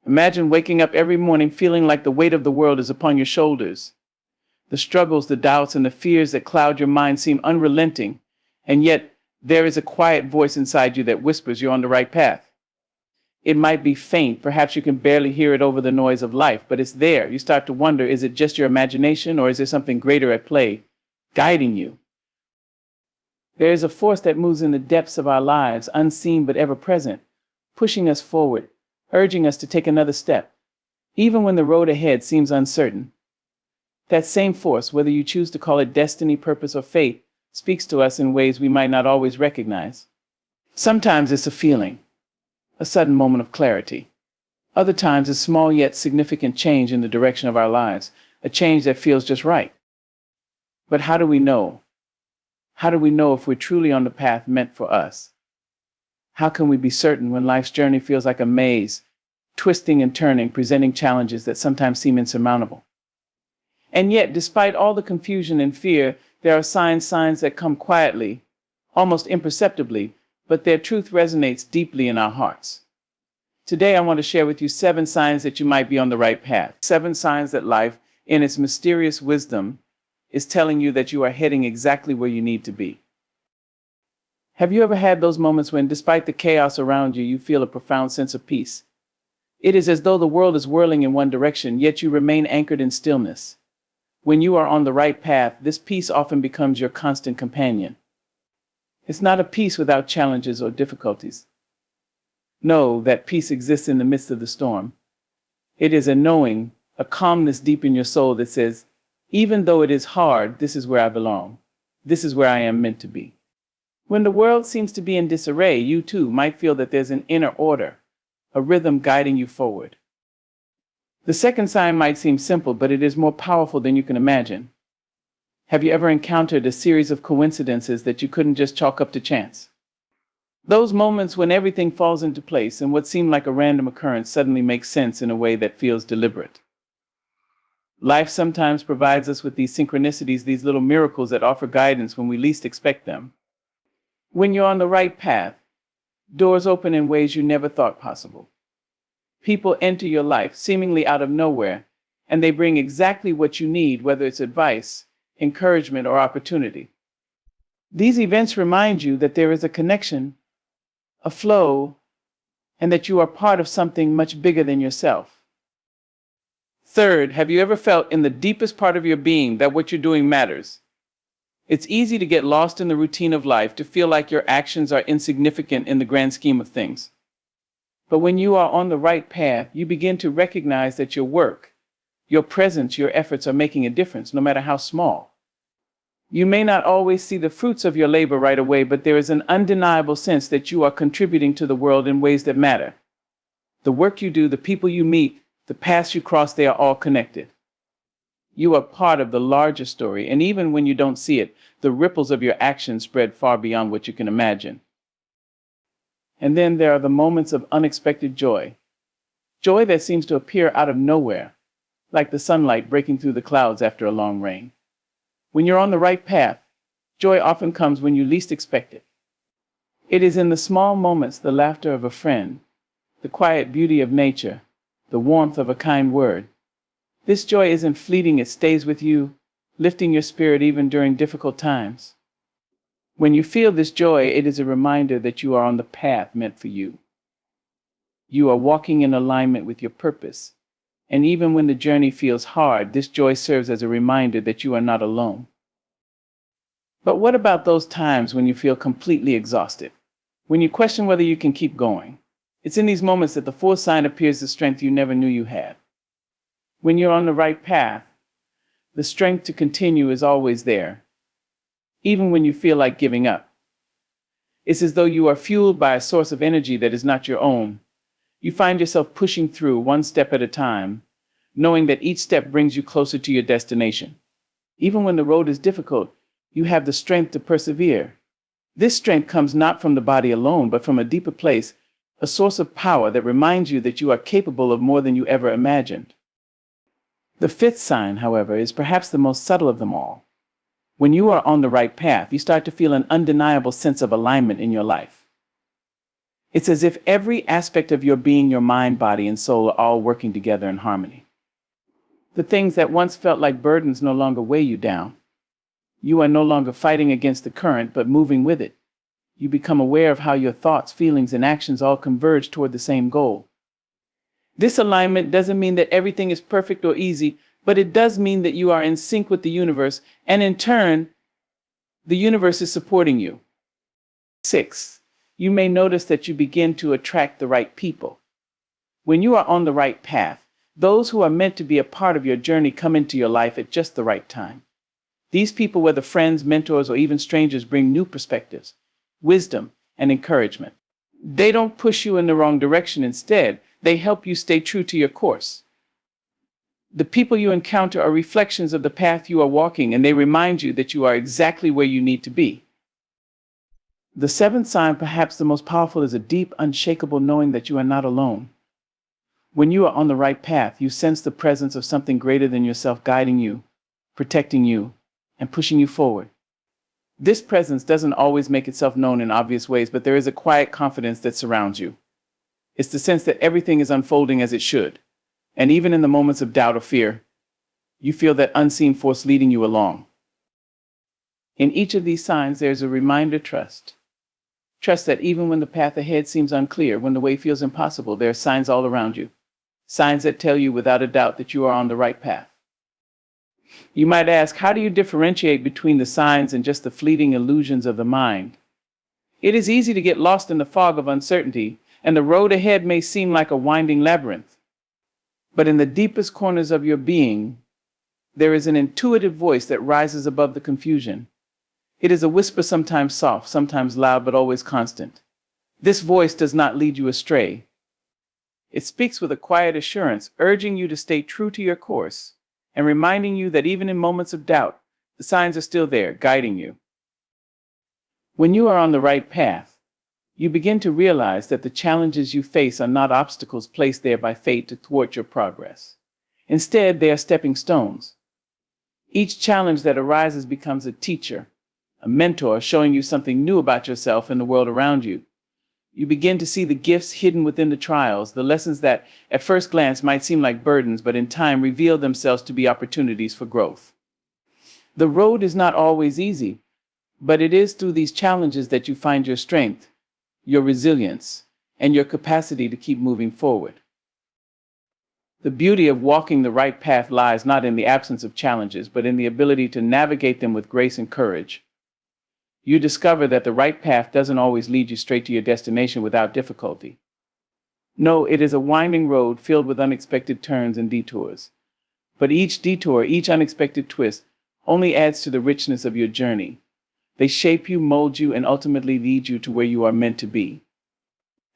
Imagine waking up every morning feeling like the weight of the world is upon your shoulders. The struggles, the doubts, and the fears that cloud your mind seem unrelenting, and yet there is a quiet voice inside you that whispers you're on the right path. It might be faint, perhaps you can barely hear it over the noise of life, but it's there. You start to wonder, is it just your imagination, or is there something greater at play, guiding you? There is a force that moves in the depths of our lives, unseen but ever present, pushing us forward, urging us to take another step, even when the road ahead seems uncertain. That same force, whether you choose to call it destiny, purpose, or fate, speaks to us in ways we might not always recognize. Sometimes it's a feeling, a sudden moment of clarity. Other times it's small yet significant change in the direction of our lives, a change that feels just right. But how do we know? How do we know if we're truly on the path meant for us? How can we be certain when life's journey feels like a maze, twisting and turning, presenting challenges that sometimes seem insurmountable? And yet, despite all the confusion and fear, there are signs that come quietly, almost imperceptibly, but their truth resonates deeply in our hearts. Today, I want to share with you 7 signs that you might be on the right path. 7 signs that life, in its mysterious wisdom, is telling you that you are heading exactly where you need to be. Have you ever had those moments when, despite the chaos around you, you feel a profound sense of peace? It is as though the world is whirling in one direction, yet you remain anchored in stillness. When you are on the right path, this peace often becomes your constant companion. It's not a peace without challenges or difficulties. Know that peace exists in the midst of the storm. It is a knowing, a calmness deep in your soul that says, even though it is hard, this is where I belong. This is where I am meant to be. When the world seems to be in disarray, you too might feel that there's an inner order, a rhythm guiding you forward. The second sign might seem simple, but it is more powerful than you can imagine. Have you ever encountered a series of coincidences that you couldn't just chalk up to chance? Those moments when everything falls into place and what seemed like a random occurrence suddenly makes sense in a way that feels deliberate. Life sometimes provides us with these synchronicities, these little miracles that offer guidance when we least expect them. When you're on the right path, doors open in ways you never thought possible. People enter your life seemingly out of nowhere, and they bring exactly what you need, whether it's advice, encouragement, or opportunity. These events remind you that there is a connection, a flow, and that you are part of something much bigger than yourself. Third, have you ever felt in the deepest part of your being that what you're doing matters? It's easy to get lost in the routine of life, to feel like your actions are insignificant in the grand scheme of things. But when you are on the right path, you begin to recognize that your work, your presence, your efforts are making a difference, no matter how small. You may not always see the fruits of your labor right away, but there is an undeniable sense that you are contributing to the world in ways that matter. The work you do, the people you meet, the paths you cross, they are all connected. You are part of the larger story, and even when you don't see it, the ripples of your actions spread far beyond what you can imagine. And then there are the moments of unexpected joy. Joy that seems to appear out of nowhere, like the sunlight breaking through the clouds after a long rain. When you're on the right path, joy often comes when you least expect it. It is in the small moments, the laughter of a friend, the quiet beauty of nature, the warmth of a kind word. This joy isn't fleeting, it stays with you, lifting your spirit even during difficult times. When you feel this joy, it is a reminder that you are on the path meant for you. You are walking in alignment with your purpose. And even when the journey feels hard, this joy serves as a reminder that you are not alone. But what about those times when you feel completely exhausted? When you question whether you can keep going? It's in these moments that the fourth sign appears, the strength you never knew you had. When you're on the right path, the strength to continue is always there, even when you feel like giving up. It's as though you are fueled by a source of energy that is not your own. You find yourself pushing through one step at a time, knowing that each step brings you closer to your destination. Even when the road is difficult, you have the strength to persevere. This strength comes not from the body alone, but from a deeper place, a source of power that reminds you that you are capable of more than you ever imagined. The fifth sign, however, is perhaps the most subtle of them all. When you are on the right path, you start to feel an undeniable sense of alignment in your life. It's as if every aspect of your being, your mind, body, and soul are all working together in harmony. The things that once felt like burdens no longer weigh you down. You are no longer fighting against the current, but moving with it. You become aware of how your thoughts, feelings, and actions all converge toward the same goal. This alignment doesn't mean that everything is perfect or easy, but it does mean that you are in sync with the universe, and in turn, the universe is supporting you. 6. You may notice that you begin to attract the right people. When you are on the right path, those who are meant to be a part of your journey come into your life at just the right time. These people, whether friends, mentors, or even strangers, bring new perspectives, wisdom, and encouragement. They don't push you in the wrong direction. Instead, they help you stay true to your course. The people you encounter are reflections of the path you are walking, and they remind you that you are exactly where you need to be. The seventh sign, perhaps the most powerful, is a deep, unshakable knowing that you are not alone. When you are on the right path, you sense the presence of something greater than yourself guiding you, protecting you, and pushing you forward. This presence doesn't always make itself known in obvious ways, but there is a quiet confidence that surrounds you. It's the sense that everything is unfolding as it should. And even in the moments of doubt or fear, you feel that unseen force leading you along. In each of these signs, there's a reminder: trust. Trust that even when the path ahead seems unclear, when the way feels impossible, there are signs all around you. Signs that tell you without a doubt that you are on the right path. You might ask, how do you differentiate between the signs and just the fleeting illusions of the mind? It is easy to get lost in the fog of uncertainty, and the road ahead may seem like a winding labyrinth. But in the deepest corners of your being, there is an intuitive voice that rises above the confusion. It is a whisper, sometimes soft, sometimes loud, but always constant. This voice does not lead you astray. It speaks with a quiet assurance, urging you to stay true to your course, and reminding you that even in moments of doubt, the signs are still there, guiding you. When you are on the right path, you begin to realize that the challenges you face are not obstacles placed there by fate to thwart your progress. Instead, they are stepping stones. Each challenge that arises becomes a teacher, a mentor, showing you something new about yourself and the world around you. You begin to see the gifts hidden within the trials, the lessons that at first glance might seem like burdens, but in time reveal themselves to be opportunities for growth. The road is not always easy, but it is through these challenges that you find your strength, your resilience, and your capacity to keep moving forward. The beauty of walking the right path lies not in the absence of challenges, but in the ability to navigate them with grace and courage. You discover that the right path doesn't always lead you straight to your destination without difficulty. No, it is a winding road filled with unexpected turns and detours. But each detour, each unexpected twist, only adds to the richness of your journey. They shape you, mold you, and ultimately lead you to where you are meant to be.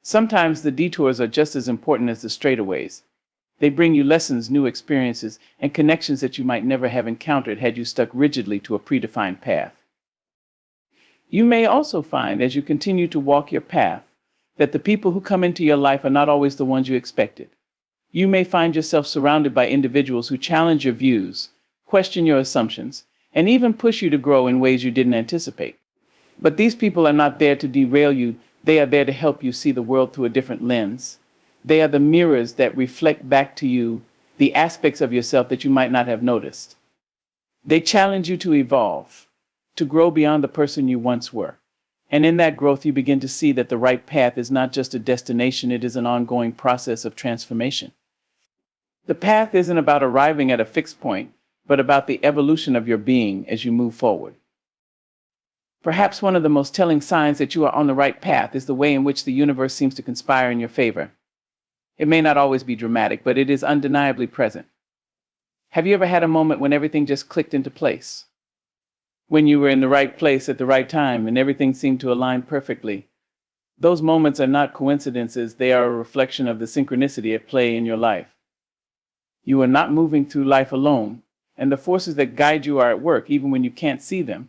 Sometimes the detours are just as important as the straightaways. They bring you lessons, new experiences, and connections that you might never have encountered had you stuck rigidly to a predefined path. You may also find, as you continue to walk your path, that the people who come into your life are not always the ones you expected. You may find yourself surrounded by individuals who challenge your views, question your assumptions, and even push you to grow in ways you didn't anticipate. But these people are not there to derail you. They are there to help you see the world through a different lens. They are the mirrors that reflect back to you the aspects of yourself that you might not have noticed. They challenge you to evolve, to grow beyond the person you once were. And in that growth, you begin to see that the right path is not just a destination, it is an ongoing process of transformation. The path isn't about arriving at a fixed point, but about the evolution of your being as you move forward. Perhaps one of the most telling signs that you are on the right path is the way in which the universe seems to conspire in your favor. It may not always be dramatic, but it is undeniably present. Have you ever had a moment when everything just clicked into place? When you were in the right place at the right time and everything seemed to align perfectly? Those moments are not coincidences, they are a reflection of the synchronicity at play in your life. You are not moving through life alone, and the forces that guide you are at work even when you can't see them.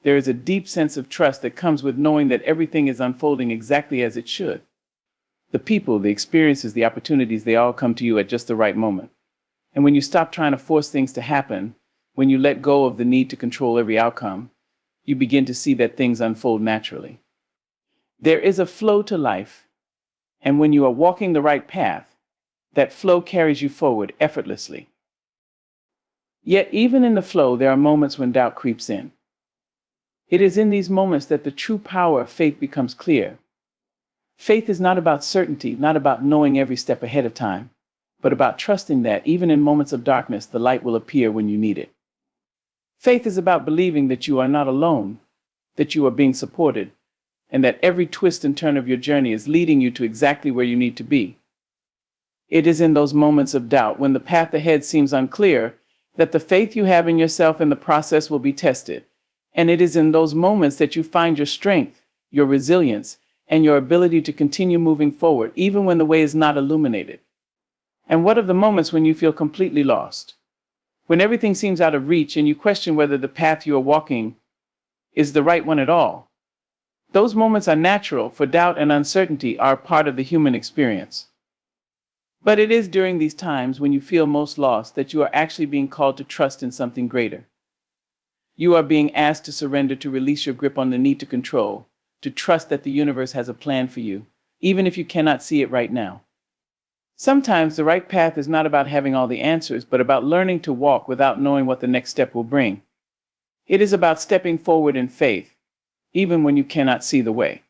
There is a deep sense of trust that comes with knowing that everything is unfolding exactly as it should. The people, the experiences, the opportunities, they all come to you at just the right moment. And when you stop trying to force things to happen, when you let go of the need to control every outcome, you begin to see that things unfold naturally. There is a flow to life, And when you are walking the right path, that flow carries you forward effortlessly. Yet even in the flow, there are moments when doubt creeps in. It is in these moments that the true power of faith becomes clear. Faith is not about certainty, not about knowing every step ahead of time, but about trusting that even in moments of darkness, the light will appear when you need it. Faith is about believing that you are not alone, that you are being supported, and that every twist and turn of your journey is leading you to exactly where you need to be. It is in those moments of doubt, when the path ahead seems unclear, that the faith you have in yourself and the process will be tested. And it is in those moments that you find your strength, your resilience, and your ability to continue moving forward, even when the way is not illuminated. And what of the moments when you feel completely lost? When everything seems out of reach and you question whether the path you are walking is the right one at all? Those moments are natural, for doubt and uncertainty are part of the human experience. But it is during these times when you feel most lost that you are actually being called to trust in something greater. You are being asked to surrender, to release your grip on the need to control, to trust that the universe has a plan for you, even if you cannot see it right now. Sometimes the right path is not about having all the answers, but about learning to walk without knowing what the next step will bring. It is about stepping forward in faith, even when you cannot see the way.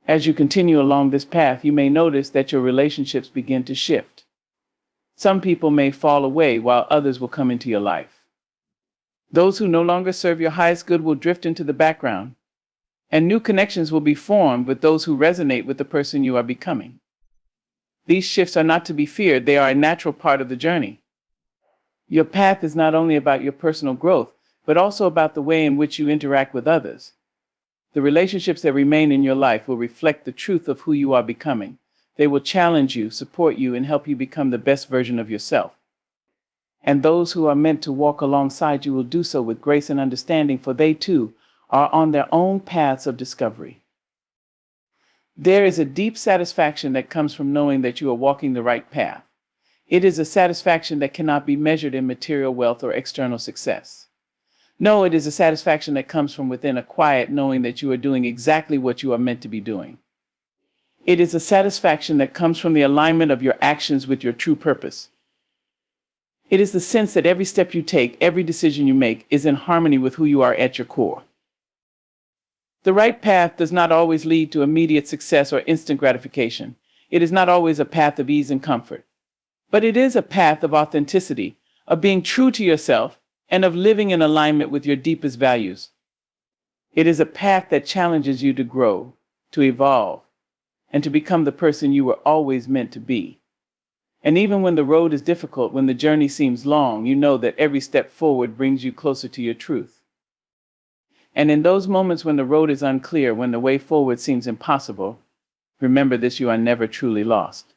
As you continue along this path, you may notice that your relationships begin to shift. Some people may fall away while others will come into your life. Those who no longer serve your highest good will drift into the background, and new connections will be formed with those who resonate with the person you are becoming. These shifts are not to be feared, they are a natural part of the journey. Your path is not only about your personal growth, but also about the way in which you interact with others. The relationships that remain in your life will reflect the truth of who you are becoming. They will challenge you, support you, and help you become the best version of yourself. And those who are meant to walk alongside you will do so with grace and understanding, for they too are on their own paths of discovery. There is a deep satisfaction that comes from knowing that you are walking the right path. It is a satisfaction that cannot be measured in material wealth or external success. No, it is a satisfaction that comes from within, a quiet knowing that you are doing exactly what you are meant to be doing. It is a satisfaction that comes from the alignment of your actions with your true purpose. It is the sense that every step you take, every decision you make, is in harmony with who you are at your core. The right path does not always lead to immediate success or instant gratification. It is not always a path of ease and comfort. But it is a path of authenticity, of being true to yourself, and of living in alignment with your deepest values. It is a path that challenges you to grow, to evolve, and to become the person you were always meant to be. And even when the road is difficult, when the journey seems long, you know that every step forward brings you closer to your truth. And in those moments when the road is unclear, when the way forward seems impossible, remember this: you are never truly lost.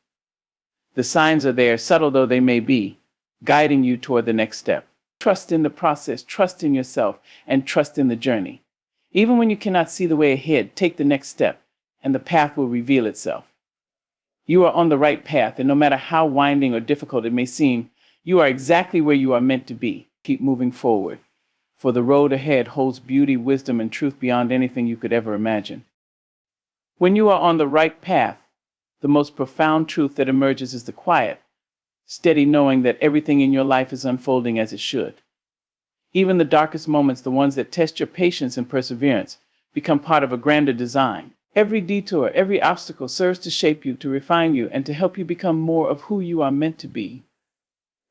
The signs are there, subtle though they may be, guiding you toward the next step. Trust in the process, trust in yourself, and trust in the journey. Even when you cannot see the way ahead, take the next step, and the path will reveal itself. You are on the right path, and no matter how winding or difficult it may seem, you are exactly where you are meant to be. Keep moving forward, for the road ahead holds beauty, wisdom, and truth beyond anything you could ever imagine. When you are on the right path, the most profound truth that emerges is the quiet, steady knowing that everything in your life is unfolding as it should. Even the darkest moments, the ones that test your patience and perseverance, become part of a grander design. Every detour, every obstacle serves to shape you, to refine you, and to help you become more of who you are meant to be.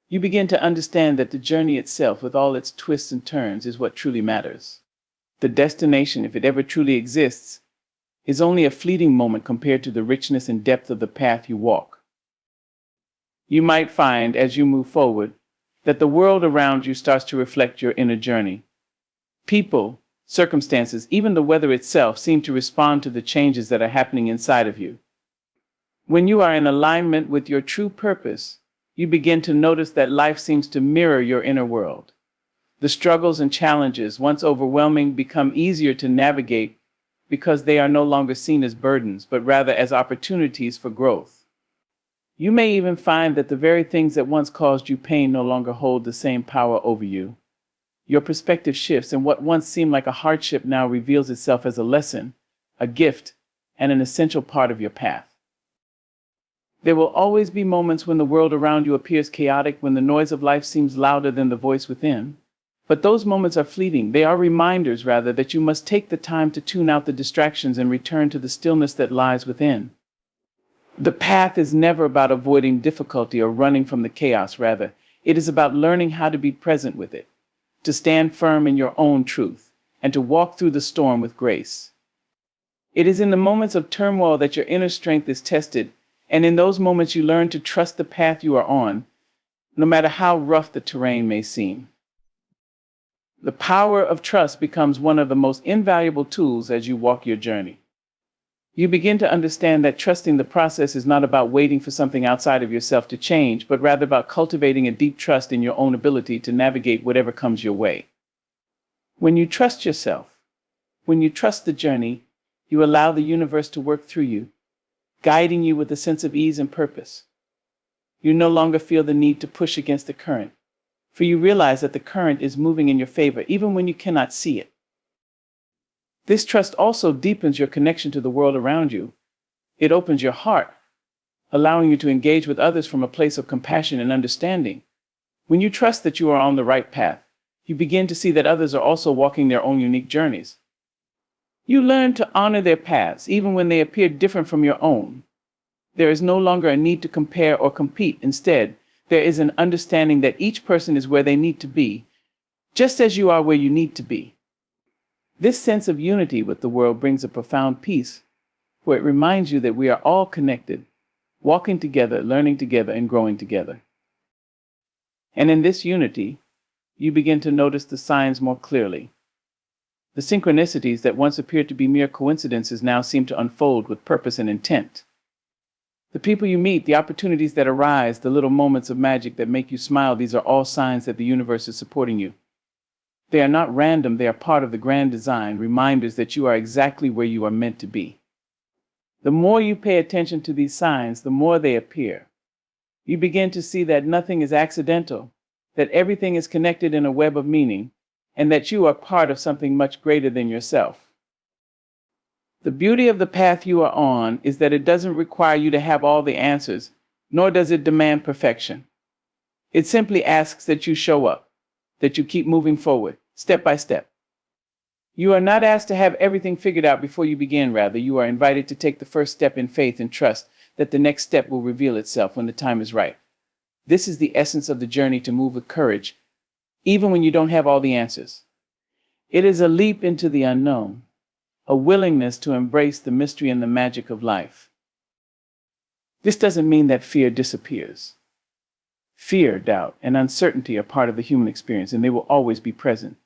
You begin to understand that the journey itself, with all its twists and turns, is what truly matters. The destination, if it ever truly exists, is only a fleeting moment compared to the richness and depth of the path you walk. You might find, as you move forward, that the world around you starts to reflect your inner journey. People, circumstances, even the weather itself seem to respond to the changes that are happening inside of you. When you are in alignment with your true purpose, you begin to notice that life seems to mirror your inner world. The struggles and challenges, once overwhelming, become easier to navigate because they are no longer seen as burdens, but rather as opportunities for growth. You may even find that the very things that once caused you pain no longer hold the same power over you. Your perspective shifts, and what once seemed like a hardship now reveals itself as a lesson, a gift, and an essential part of your path. There will always be moments when the world around you appears chaotic, when the noise of life seems louder than the voice within. But those moments are fleeting. They are reminders, rather, that you must take the time to tune out the distractions and return to the stillness that lies within. The path is never about avoiding difficulty or running from the chaos. Rather, it is about learning how to be present with it, to stand firm in your own truth, and to walk through the storm with grace. It is in the moments of turmoil that your inner strength is tested, and in those moments you learn to trust the path you are on, no matter how rough the terrain may seem. The power of trust becomes one of the most invaluable tools as you walk your journey. You begin to understand that trusting the process is not about waiting for something outside of yourself to change, but rather about cultivating a deep trust in your own ability to navigate whatever comes your way. When you trust yourself, when you trust the journey, you allow the universe to work through you, guiding you with a sense of ease and purpose. You no longer feel the need to push against the current, for you realize that the current is moving in your favor even when you cannot see it. This trust also deepens your connection to the world around you. It opens your heart, allowing you to engage with others from a place of compassion and understanding. When you trust that you are on the right path, you begin to see that others are also walking their own unique journeys. You learn to honor their paths, even when they appear different from your own. There is no longer a need to compare or compete. Instead, there is an understanding that each person is where they need to be, just as you are where you need to be. This sense of unity with the world brings a profound peace, where it reminds you that we are all connected, walking together, learning together, and growing together. And in this unity, you begin to notice the signs more clearly. The synchronicities that once appeared to be mere coincidences now seem to unfold with purpose and intent. The people you meet, the opportunities that arise, the little moments of magic that make you smile, these are all signs that the universe is supporting you. They are not random, they are part of the grand design, reminders that you are exactly where you are meant to be. The more you pay attention to these signs, the more they appear. You begin to see that nothing is accidental, that everything is connected in a web of meaning, and that you are part of something much greater than yourself. The beauty of the path you are on is that it doesn't require you to have all the answers, nor does it demand perfection. It simply asks that you show up, that you keep moving forward, step by step. You are not asked to have everything figured out before you begin. Rather, you are invited to take the first step in faith and trust that the next step will reveal itself when the time is right. This is the essence of the journey, to move with courage, even when you don't have all the answers. It is a leap into the unknown, a willingness to embrace the mystery and the magic of life. This doesn't mean that fear disappears. Fear, doubt, and uncertainty are part of the human experience, and they will always be present,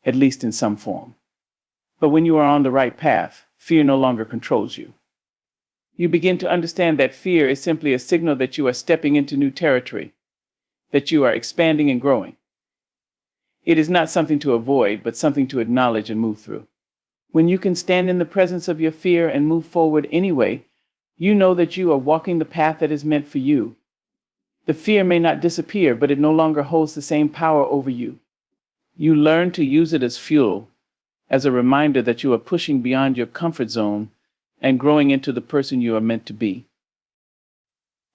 at least in some form. But when you are on the right path, fear no longer controls you. You begin to understand that fear is simply a signal that you are stepping into new territory, that you are expanding and growing. It is not something to avoid, but something to acknowledge and move through. When you can stand in the presence of your fear and move forward anyway, you know that you are walking the path that is meant for you. The fear may not disappear, but it no longer holds the same power over you. You learn to use it as fuel, as a reminder that you are pushing beyond your comfort zone and growing into the person you are meant to be.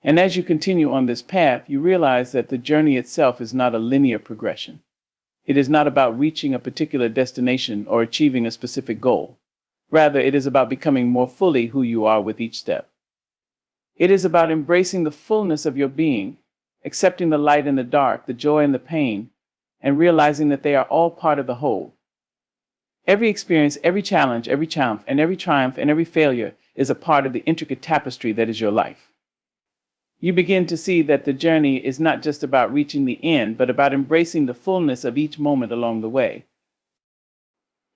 And as you continue on this path, you realize that the journey itself is not a linear progression. It is not about reaching a particular destination or achieving a specific goal. Rather, it is about becoming more fully who you are with each step. It is about embracing the fullness of your being, accepting the light and the dark, the joy and the pain, and realizing that they are all part of the whole. Every experience, every challenge, every triumph, and every failure is a part of the intricate tapestry that is your life. You begin to see that the journey is not just about reaching the end, but about embracing the fullness of each moment along the way.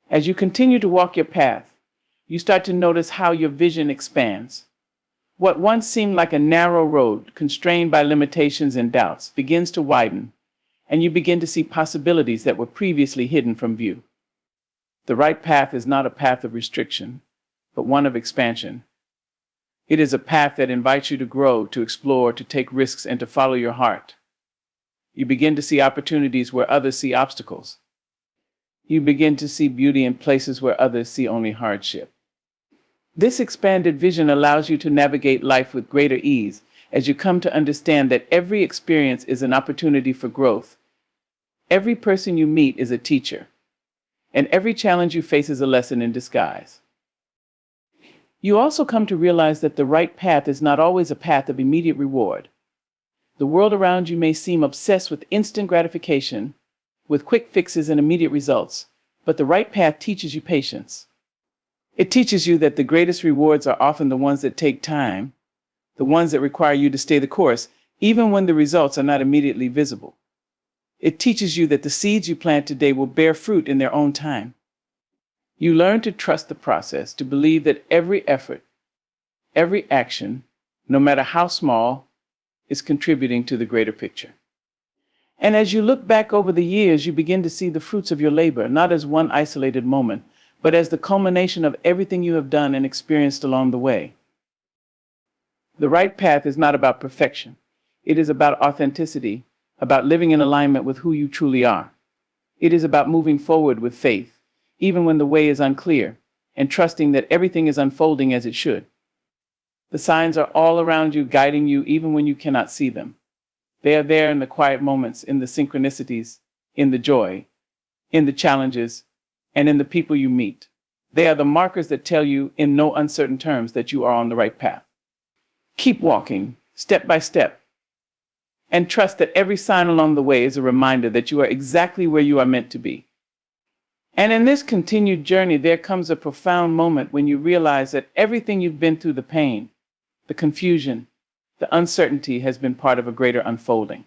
As you continue to walk your path, you start to notice how your vision expands. What once seemed like a narrow road, constrained by limitations and doubts, begins to widen, and you begin to see possibilities that were previously hidden from view. The right path is not a path of restriction, but one of expansion. It is a path that invites you to grow, to explore, to take risks, and to follow your heart. You begin to see opportunities where others see obstacles. You begin to see beauty in places where others see only hardship. This expanded vision allows you to navigate life with greater ease, as you come to understand that every experience is an opportunity for growth. Every person you meet is a teacher, and every challenge you face is a lesson in disguise. You also come to realize that the right path is not always a path of immediate reward. The world around you may seem obsessed with instant gratification, with quick fixes and immediate results, but the right path teaches you patience. It teaches you that the greatest rewards are often the ones that take time, the ones that require you to stay the course, even when the results are not immediately visible. It teaches you that the seeds you plant today will bear fruit in their own time. You learn to trust the process, to believe that every effort, every action, no matter how small, is contributing to the greater picture. And as you look back over the years, you begin to see the fruits of your labor, not as one isolated moment, but as the culmination of everything you have done and experienced along the way. The right path is not about perfection. It is about authenticity, about living in alignment with who you truly are. It is about moving forward with faith, even when the way is unclear, and trusting that everything is unfolding as it should. The signs are all around you, guiding you even when you cannot see them. They are there in the quiet moments, in the synchronicities, in the joy, in the challenges, and in the people you meet. They are the markers that tell you in no uncertain terms that you are on the right path. Keep walking, step by step, and trust that every sign along the way is a reminder that you are exactly where you are meant to be. And in this continued journey, there comes a profound moment when you realize that everything you've been through, the pain, the confusion, the uncertainty, has been part of a greater unfolding.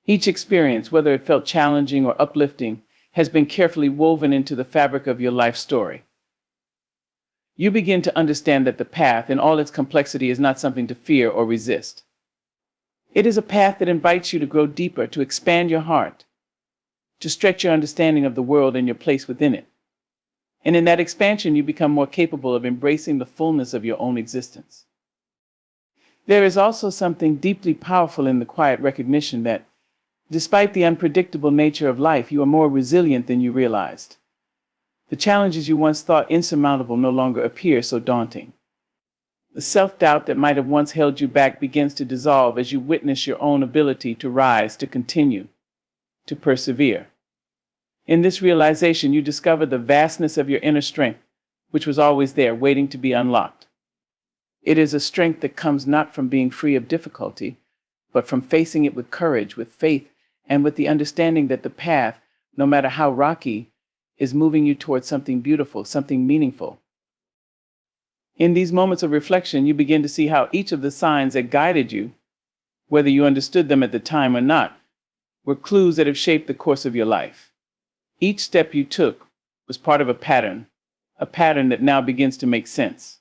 Each experience, whether it felt challenging or uplifting, has been carefully woven into the fabric of your life story. You begin to understand that the path, in all its complexity, is not something to fear or resist. It is a path that invites you to grow deeper, to expand your heart, to stretch your understanding of the world and your place within it. And in that expansion, you become more capable of embracing the fullness of your own existence. There is also something deeply powerful in the quiet recognition that, despite the unpredictable nature of life, you are more resilient than you realized. The challenges you once thought insurmountable no longer appear so daunting. The self-doubt that might have once held you back begins to dissolve as you witness your own ability to rise, to continue, to persevere. In this realization, you discover the vastness of your inner strength, which was always there, waiting to be unlocked. It is a strength that comes not from being free of difficulty, but from facing it with courage, with faith, and with the understanding that the path, no matter how rocky, is moving you towards something beautiful, something meaningful. In these moments of reflection, you begin to see how each of the signs that guided you, whether you understood them at the time or not, were clues that have shaped the course of your life. Each step you took was part of a pattern that now begins to make sense.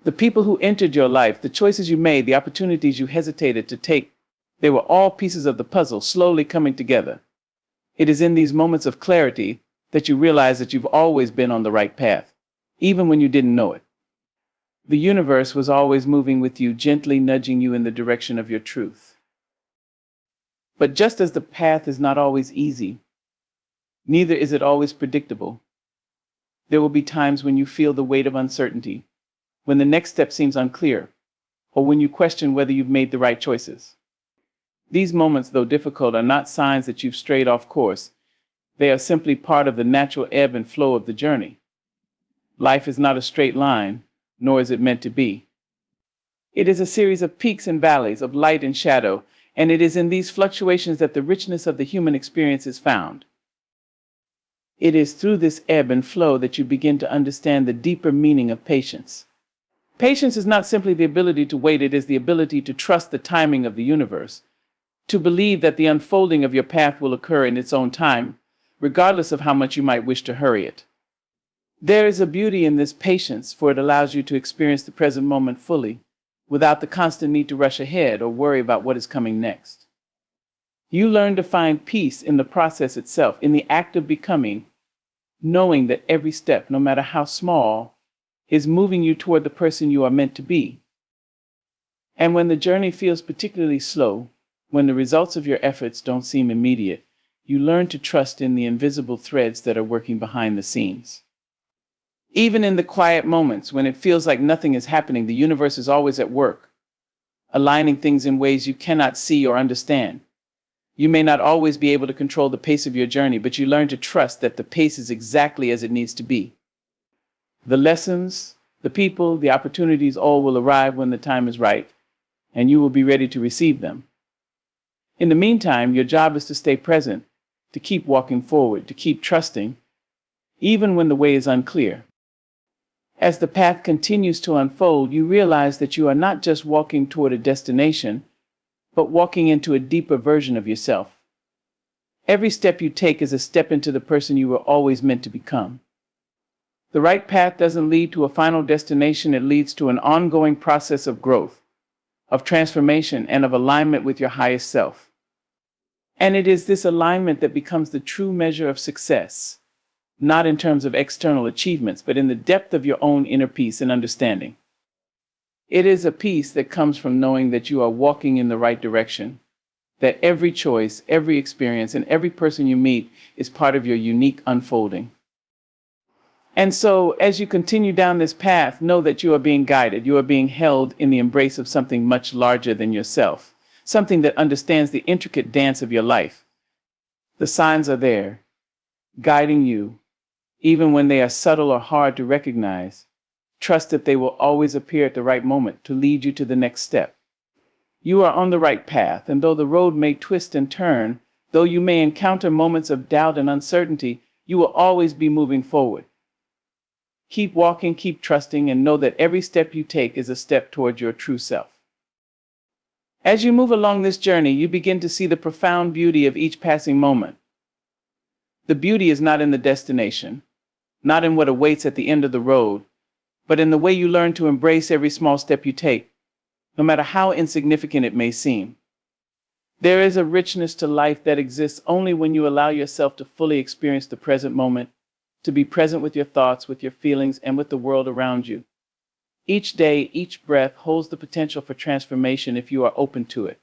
The people who entered your life, the choices you made, the opportunities you hesitated to take, they were all pieces of the puzzle slowly coming together. It is in these moments of clarity that you realize that you've always been on the right path, even when you didn't know it. The universe was always moving with you, gently nudging you in the direction of your truth. But just as the path is not always easy, neither is it always predictable. There will be times when you feel the weight of uncertainty, when the next step seems unclear, or when you question whether you've made the right choices. These moments, though difficult, are not signs that you've strayed off course. They are simply part of the natural ebb and flow of the journey. Life is not a straight line, nor is it meant to be. It is a series of peaks and valleys, of light and shadow, and it is in these fluctuations that the richness of the human experience is found. It is through this ebb and flow that you begin to understand the deeper meaning of patience. Patience is not simply the ability to wait, it is the ability to trust the timing of the universe, to believe that the unfolding of your path will occur in its own time, regardless of how much you might wish to hurry it. There is a beauty in this patience, for it allows you to experience the present moment fully, without the constant need to rush ahead or worry about what is coming next. You learn to find peace in the process itself, in the act of becoming, knowing that every step, no matter how small, is moving you toward the person you are meant to be. And when the journey feels particularly slow, when the results of your efforts don't seem immediate, you learn to trust in the invisible threads that are working behind the scenes. Even in the quiet moments, when it feels like nothing is happening, the universe is always at work, aligning things in ways you cannot see or understand. You may not always be able to control the pace of your journey, but you learn to trust that the pace is exactly as it needs to be. The lessons, the people, the opportunities all will arrive when the time is right, and you will be ready to receive them. In the meantime, your job is to stay present, to keep walking forward, to keep trusting, even when the way is unclear. As the path continues to unfold, you realize that you are not just walking toward a destination, but walking into a deeper version of yourself. Every step you take is a step into the person you were always meant to become. The right path doesn't lead to a final destination, it leads to an ongoing process of growth, of transformation, and of alignment with your highest self. And it is this alignment that becomes the true measure of success, not in terms of external achievements, but in the depth of your own inner peace and understanding. It is a peace that comes from knowing that you are walking in the right direction, that every choice, every experience, and every person you meet is part of your unique unfolding. And so, as you continue down this path, know that you are being guided, you are being held in the embrace of something much larger than yourself, something that understands the intricate dance of your life. The signs are there, guiding you, even when they are subtle or hard to recognize. Trust that they will always appear at the right moment to lead you to the next step. You are on the right path, and though the road may twist and turn, though you may encounter moments of doubt and uncertainty, you will always be moving forward. Keep walking, keep trusting, and know that every step you take is a step toward your true self. As you move along this journey, you begin to see the profound beauty of each passing moment. The beauty is not in the destination, not in what awaits at the end of the road, but in the way you learn to embrace every small step you take, no matter how insignificant it may seem. There is a richness to life that exists only when you allow yourself to fully experience the present moment, to be present with your thoughts, with your feelings, and with the world around you. Each day, each breath holds the potential for transformation if you are open to it.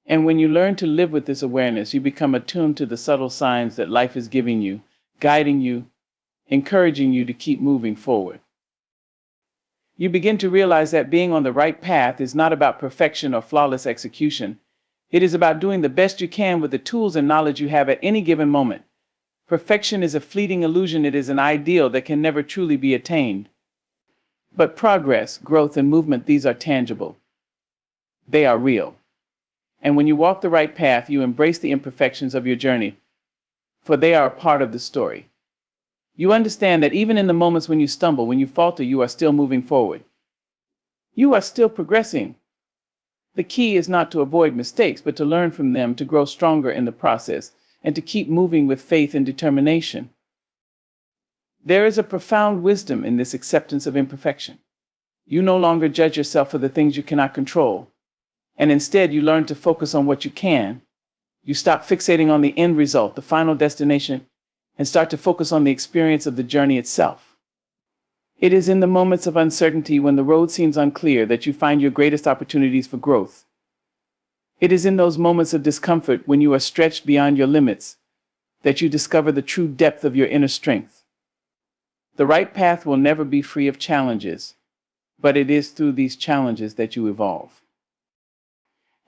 And when you learn to live with this awareness, you become attuned to the subtle signs that life is giving you, guiding you, encouraging you to keep moving forward. You begin to realize that being on the right path is not about perfection or flawless execution. It is about doing the best you can with the tools and knowledge you have at any given moment. Perfection is a fleeting illusion. It is an ideal that can never truly be attained. But progress, growth, and movement, these are tangible. They are real. And when you walk the right path, you embrace the imperfections of your journey, for they are a part of the story. You understand that even in the moments when you stumble, when you falter, you are still moving forward. You are still progressing. The key is not to avoid mistakes, but to learn from them, to grow stronger in the process, and to keep moving with faith and determination. There is a profound wisdom in this acceptance of imperfection. You no longer judge yourself for the things you cannot control, and instead you learn to focus on what you can. You stop fixating on the end result, the final destination, and start to focus on the experience of the journey itself. It is in the moments of uncertainty, when the road seems unclear, that you find your greatest opportunities for growth. It is in those moments of discomfort, when you are stretched beyond your limits, that you discover the true depth of your inner strength. The right path will never be free of challenges, but it is through these challenges that you evolve.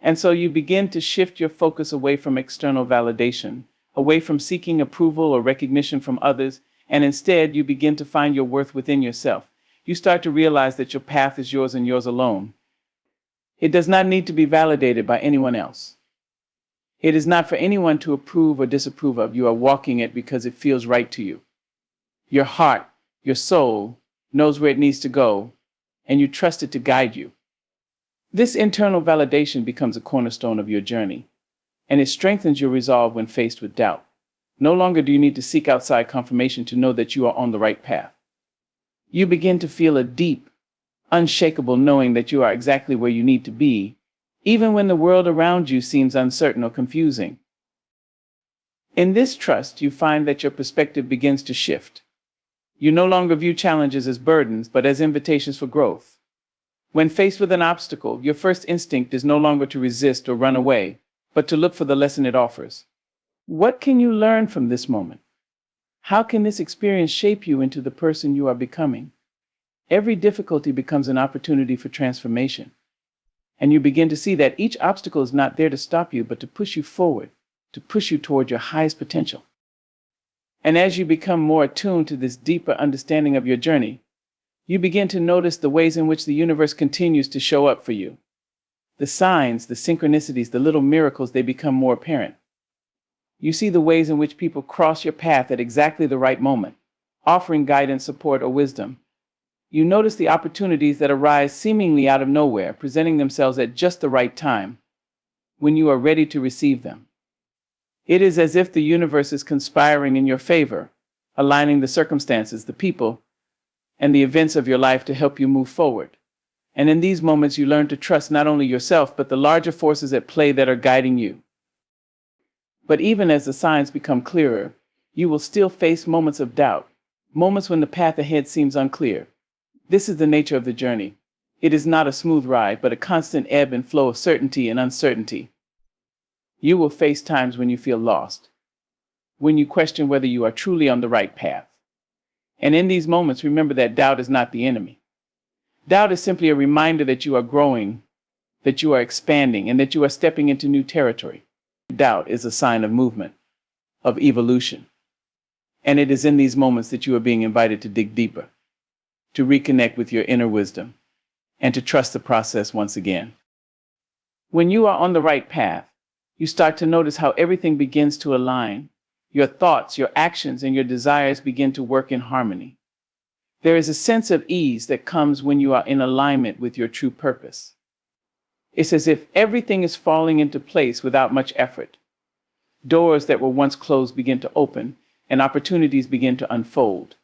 And so you begin to shift your focus away from external validation, away from seeking approval or recognition from others, and instead you begin to find your worth within yourself. You start to realize that your path is yours and yours alone. It does not need to be validated by anyone else. It is not for anyone to approve or disapprove of. You are walking it because it feels right to you. Your heart, your soul, knows where it needs to go, and you trust it to guide you. This internal validation becomes a cornerstone of your journey, and it strengthens your resolve when faced with doubt. No longer do you need to seek outside confirmation to know that you are on the right path. You begin to feel a deep, unshakable knowing that you are exactly where you need to be, even when the world around you seems uncertain or confusing. In this trust, you find that your perspective begins to shift. You no longer view challenges as burdens, but as invitations for growth. When faced with an obstacle, your first instinct is no longer to resist or run away, but to look for the lesson it offers. What can you learn from this moment? How can this experience shape you into the person you are becoming? Every difficulty becomes an opportunity for transformation. And you begin to see that each obstacle is not there to stop you, but to push you forward, to push you toward your highest potential. And as you become more attuned to this deeper understanding of your journey, you begin to notice the ways in which the universe continues to show up for you. The signs, the synchronicities, the little miracles, they become more apparent. You see the ways in which people cross your path at exactly the right moment, offering guidance, support, or wisdom. You notice the opportunities that arise seemingly out of nowhere, presenting themselves at just the right time, when you are ready to receive them. It is as if the universe is conspiring in your favor, aligning the circumstances, the people, and the events of your life to help you move forward. And in these moments, you learn to trust not only yourself, but the larger forces at play that are guiding you. But even as the signs become clearer, you will still face moments of doubt, moments when the path ahead seems unclear. This is the nature of the journey. It is not a smooth ride, but a constant ebb and flow of certainty and uncertainty. You will face times when you feel lost, when you question whether you are truly on the right path. And in these moments, remember that doubt is not the enemy. Doubt is simply a reminder that you are growing, that you are expanding, and that you are stepping into new territory. Doubt is a sign of movement, of evolution. And it is in these moments that you are being invited to dig deeper, to reconnect with your inner wisdom, and to trust the process once again. When you are on the right path, you start to notice how everything begins to align. Your thoughts, your actions, and your desires begin to work in harmony. There is a sense of ease that comes when you are in alignment with your true purpose. It's as if everything is falling into place without much effort. Doors that were once closed begin to open, and opportunities begin to unfold.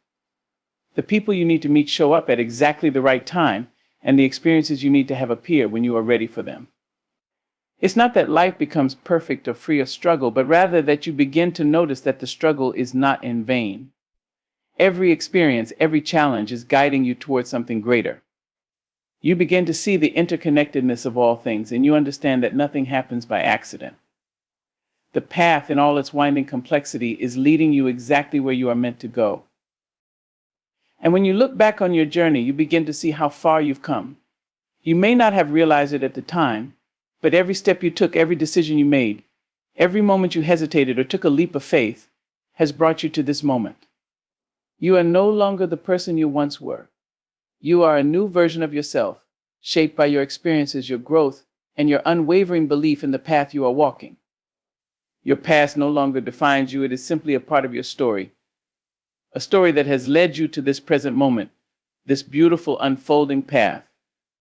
The people you need to meet show up at exactly the right time, and the experiences you need to have appear when you are ready for them. It's not that life becomes perfect or free of struggle, but rather that you begin to notice that the struggle is not in vain. Every experience, every challenge is guiding you towards something greater. You begin to see the interconnectedness of all things, and you understand that nothing happens by accident. The path in all its winding complexity is leading you exactly where you are meant to go. And when you look back on your journey, you begin to see how far you've come. You may not have realized it at the time, but every step you took, every decision you made, every moment you hesitated or took a leap of faith has brought you to this moment. You are no longer the person you once were. You are a new version of yourself, shaped by your experiences, your growth, and your unwavering belief in the path you are walking. Your past no longer defines you. It is simply a part of your story, a story that has led you to this present moment, this beautiful unfolding path.